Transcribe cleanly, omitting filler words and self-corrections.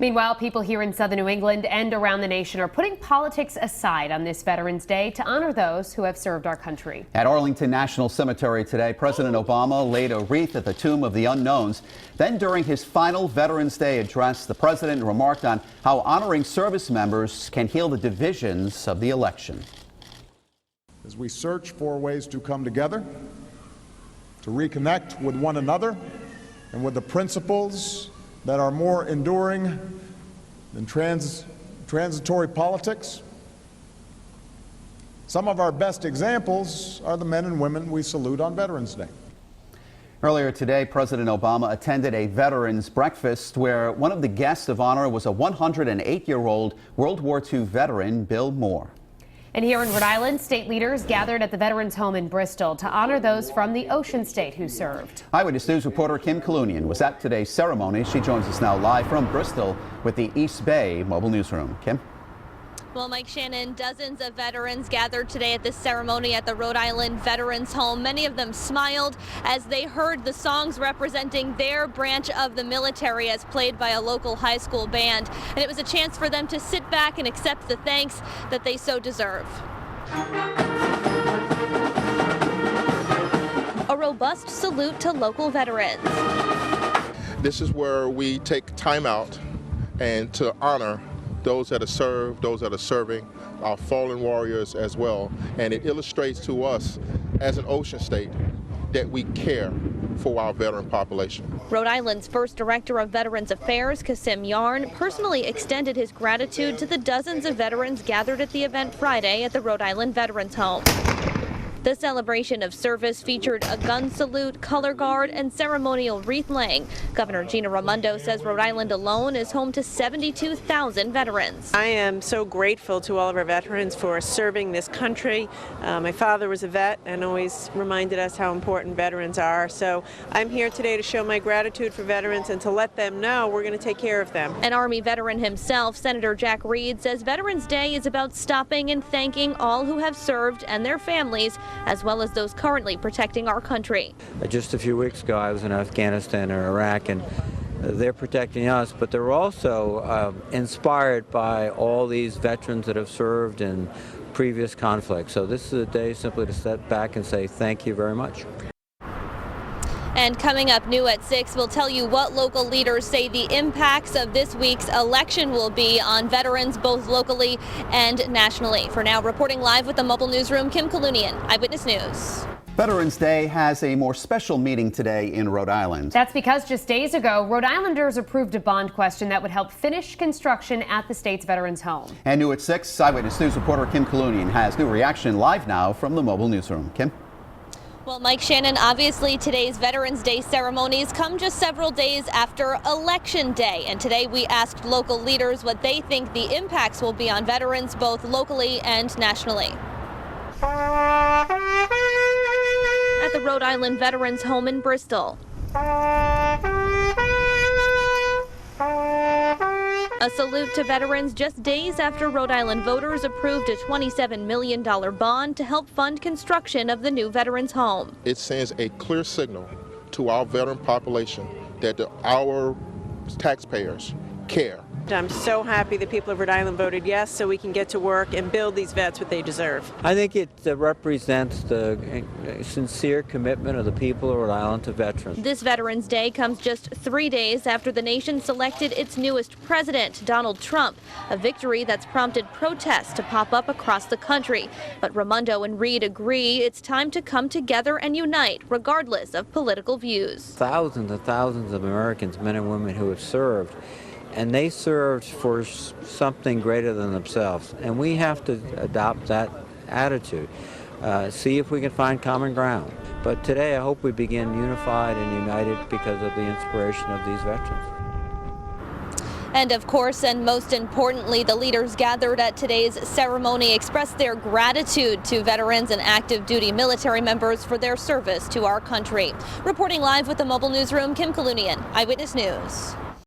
Meanwhile, people here in southern New England and around the nation are putting politics aside on this Veterans Day to honor those who have served our country. At Arlington National Cemetery today, President Obama laid a wreath at the Tomb of the Unknowns. Then during his final Veterans Day address, the president remarked on how honoring service members can heal the divisions of the election. As we search for ways to come together, to reconnect with one another and with the principles that are more enduring than transitory politics. Some of our best examples are the men and women we salute on Veterans Day. Earlier today, President Obama attended a veterans breakfast where one of the guests of honor was a 108-year-old World War II veteran, Bill Moore. And here in Rhode Island, state leaders gathered at the Veterans Home in Bristol to honor those from the Ocean State who served. Eyewitness News reporter Kim Kalunian was at today's ceremony. She joins us now live from Bristol with the East Bay Mobile Newsroom. Kim? Well, Mike Shannon, dozens of veterans gathered today at this ceremony at the Rhode Island Veterans Home. Many of them smiled as they heard the songs representing their branch of the military as played by a local high school band. And it was a chance for them to sit back and accept the thanks that they so deserve. A robust salute to local veterans. This is where we take time out and to honor those that have served, those that are serving, our fallen warriors as well. And it illustrates to us as an ocean state that we care for our veteran population. Rhode Island's first director of Veterans Affairs, Kasim Yarn, personally extended his gratitude to the dozens of veterans gathered at the event Friday at the Rhode Island Veterans Home. The celebration of service featured a gun salute, color guard, and ceremonial wreath laying. Governor Gina Raimondo says Rhode Island alone is home to 72,000 veterans. I am so grateful to all of our veterans for serving this country. My father was a vet and always reminded us how important veterans are. So I'm here today to show my gratitude for veterans and to let them know we're going to take care of them. An Army veteran himself, Senator Jack Reed, says Veterans Day is about stopping and thanking all who have served and their families, as well as those currently protecting our country. Just a few weeks ago, I was in Afghanistan or Iraq, and they're protecting us, but they're also inspired by all these veterans that have served in previous conflicts. So this is a day simply to step back and say thank you very much. And coming up new at 6, we'll tell you what local leaders say the impacts of this week's election will be on veterans both locally and nationally. For now, reporting live with the Mobile Newsroom, Kim Kalunian, Eyewitness News. Veterans Day has a more special meeting today in Rhode Island. That's because just days ago, Rhode Islanders approved a bond question that would help finish construction at the state's Veterans Home. And new at 6, Eyewitness News reporter Kim Kalunian has new reaction live now from the Mobile Newsroom. Kim? Well, Mike Shannon, obviously today's Veterans Day ceremonies come just several days after Election Day. And today we asked local leaders what they think the impacts will be on veterans both locally and nationally. At the Rhode Island Veterans Home in Bristol. A salute to veterans just days after Rhode Island voters approved a $27 million bond to help fund construction of the new Veterans Home. It sends a clear signal to our veteran population that our taxpayers care. I'm so happy that people of Rhode Island voted yes so we can get to work and build these vets what they deserve. I think it represents the sincere commitment of the people of Rhode Island to veterans. This Veterans Day comes just 3 days after the nation selected its newest president, Donald Trump, a victory that's prompted protests to pop up across the country. But Raimondo and Reed agree it's time to come together and unite, regardless of political views. Thousands and thousands of Americans, men and women who have served, and they served for something greater than themselves. And we have to adopt that attitude, see if we can find common ground. But today I hope we begin unified and united because of the inspiration of these veterans. And of course, and most importantly, the leaders gathered at today's ceremony expressed their gratitude to veterans and active duty military members for their service to our country. Reporting live with the Mobile Newsroom, Kim Kalunian, Eyewitness News.